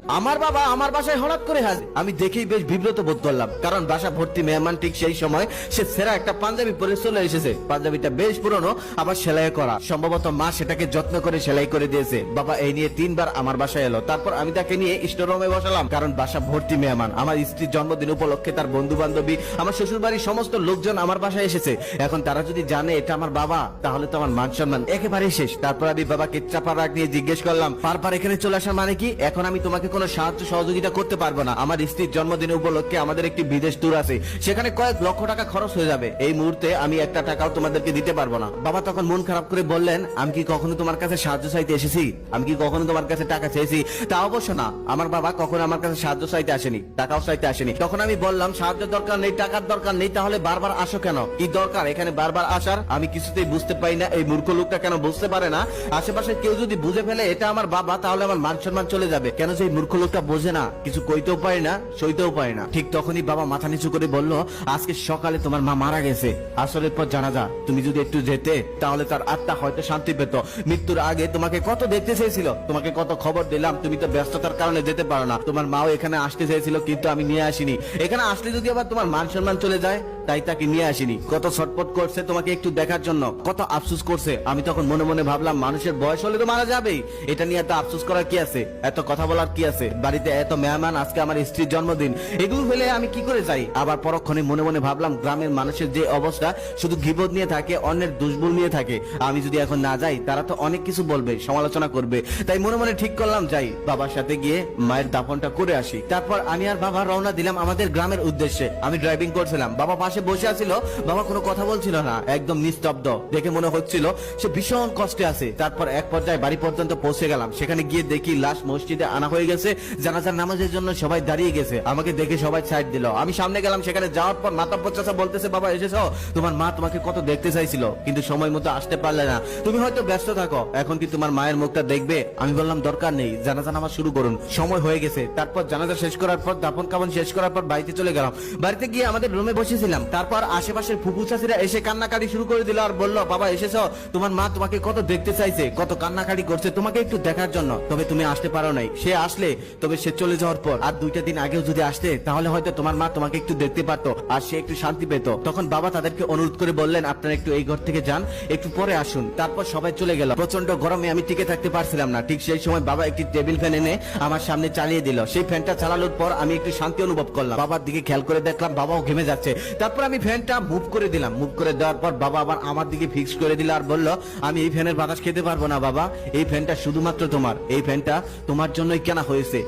আমার বাবা আমার বাসায় হঠাৎ করে হাজির। আমি দেখেই বেশ বিব্রত বোধ করলাম, কারণ বাসা ভর্তি মেহমান। ঠিক সেই সময় সে সেরা একটা পাঞ্জাবি পরে চলে এসেছে। পাঞ্জাবিটা বেশ পুরনো, আবার সেলাই করা। সম্ভবত মা সেটাকে যত্ন করে সেলাই করে দিয়েছে। বাবা এই নিয়ে 3 বার আমার বাসায় এলো। তারপর আমি তাকে নিয়ে স্টোররুমে বসালাম, কারণ বাসা ভর্তি মেহমান। আমার স্ত্রীর জন্মদিন উপলক্ষে তার বন্ধু বান্ধবী, আমার শ্বশুর বাড়ির সমস্ত লোকজন আমার বাসায় এসেছে। এখন তারা যদি জানে এটা আমার বাবা, তাহলে তো আমার মান সম্মান একেবারে শেষ। তারপর আমি বাবাকে চাপা রাগ নিয়ে জিজ্ঞেস করলাম, বারবার এখানে চলে আসার মানে কি? এখন আমি তোমাকে কোনো সাহায্য সহযোগিতা করতে পারবো না। আমার স্ত্রীর জন্মদিন উপলক্ষে আমাদের একটি বিদেশ ট্যুর আছে, সেখানে কয়েক লক্ষ টাকা খরচ হয়ে যাবে। এই মুহূর্তে আমি একটা টাকাও তোমাদেরকে দিতে পারবো না। বাবা তখন মন খারাপ করে বললেন, আমি কি কখনো তোমার কাছে সাহায্য চাইতে এসেছি? আমি কি কখনো তোমার কাছে টাকা চেয়েছি? তা অবশ্য না। আমার বাবা কখনো আমার কাছে সাহায্য চাইতে আসেনি, টাকাও চাইতে আসেনি। তখন আমি বললাম, সাহায্যের দরকার নেই, টাকার দরকার নেই, তাহলে বারবার আসো কেন? কি দরকার এখানে বারবার আসার? আমি কিছুতেই বুঝতে পারি না এই মূর্খ লোকটা কেন বুঝতে পারে না। আশেপাশে কেউ যদি বুঝে ফেলে এটা আমার বাবা, তাহলে আমার মান সম্মান চলে যাবে। কেন যে এই মূর্খ লোকটা বোঝে না, কিছু কইতেও পারে না, সইতেও পারে না। ঠিক তখনই বাবা মাথা নিচু করে বলল, আজকে সকালে তোমার মা মারা গেছে, আসরের পর জানাজা। তুমি যদি একটু যেতে, তাহলে তার আত্মা হয়তো শান্তি পেত। মৃত্যুর আগে তোমাকে কত দেখতে চেয়েছিল, তোমাকে কত খবর দিলাম, তুমি তো ব্যস্ততার কারণে যেতে পারো না। তোমার মাও এখানে আসতে চেয়েছিল, কিন্তু আমি নিয়ে আসিনি। এখানে আসলে যদি আবার তোমার মান সম্মান চলে যায়, তাই তাকে নিয়ে আসিনি। কত ছটপট করছে তোমাকে একটু দেখার জন্য, কত আফসোস করছে। আমি তখন মনে মনে ভাবলাম, মানুষের বয়স হলে তো মারা যাবেই, এটা নিয়ে এত আফসোস করার কি আছে, এত কথা বলার কি আছে? বাড়িতে এত মেহমান, আজকে আমার স্ত্রীর জন্মদিন, এগুলো হলে আমি কি করে যাই? আবার পরক্ষণে মনে মনে ভাবলাম, গ্রামের মানুষের যে অবস্থা, শুধু গীবত নিয়ে থাকে, অন্যের দুষ্বল নিয়ে থাকে। আমি যদি এখন না যাই, তারা তো অনেক কিছু বলবে, সমালোচনা করবে। তাই মনে মনে ঠিক করলাম, যাই, বাবার সাথে গিয়ে মায়ের দাফনটা করে আসি। তারপর আমি আর বাবা রওনা দিলাম আমাদের গ্রামের উদ্দেশ্যে। আমি ড্রাইভিং করছিলাম, বাবা পাশে বসে আছিল। বাবা কোনো কথা বলছিল না, একদম নিস্তব্ধ। দেখে মনে হচ্ছিল সে ভীষণ কষ্টে আছে। তারপর এক পর্যায়ে বাড়ি পর্যন্ত পৌঁছে গেলাম। সেখানে গিয়ে দেখি লাশ মসজিদে আনা হয়ে গেছে, জানাজার নামাজের জন্য সবাই দাঁড়িয়ে গেছে। আমাকে দেখে সবাই সাইড দিল। আমি সামনে গেলাম। সেখানে যাওয়ার পর মাতাব্বর চাচা বলতেছে, বাবা এসেছো? তোমার মা তোমাকে কত দেখতে চাইছিল, কিন্তু সময় মতো আসতে পারলে না। তুমি হয়তো ব্যস্ত থাকো, এখন কি তোমার মায়ের মুখটা দেখবে? আমি বললাম, দরকার নেই, জানাজা নামাজ শুরু করুন, সময় হয়ে গেছে। তারপর জানাজা শেষ করার পর, দাফন কাফন শেষ করার পর বাড়িতে চলে গেলাম। বাড়িতে গিয়ে আমাদের রুমে বসেছিলাম। তারপর আশেপাশের ফুপু চাচিরা এসে কান্নাকাটি শুরু করে দিল আর বলল, বাবা এসেছো? তোমার মা তোমাকে কত দেখতে চাইছে, কত কান্নাকাটি করছে তোমাকে একটু দেখার জন্য, তবে তুমি আসতে পারো নাই। সে আসলে, তবে সে চলে যাওয়ার পর আর 2টা দিন আগেও যদি আসতে, তাহলে হয়তো তোমার মা তোমাকে একটু দেখতে পারতো, আর সে একটু শান্তি পেত। তখন বাবা তাদেরকে অনুরোধ করে বললেন, আপনারা একটু এই ঘর থেকে যান, একটু পরে আসুন। তারপর সবাই চলে গেল। প্রচন্ড গরমে আমি টিকে থাকতে পারছিলাম না। ঠিক সেই সময় বাবা একটি টেবিল ফ্যান এনে আমার সামনে চালিয়ে দিল। সেই ফ্যানটা চালানোর পর আমি একটু শান্তি অনুভব করলাম। বাবার দিকে খেয়াল করে দেখলাম বাবাও ঘেমে যাচ্ছে। তারপর আমি ফ্যানটা মুভ করে দিলাম। মুভ করে দেওয়ার পর বাবা আবার আমার দিকে ফিক্স করে দিল আর বলল, আমি এই ফ্যানের বাতাস খেতে পারবো না বাবা, এই ফ্যানটা শুধুমাত্র তোমার, এই ফ্যানটা তোমার জন্যই কেনা হয়েছে।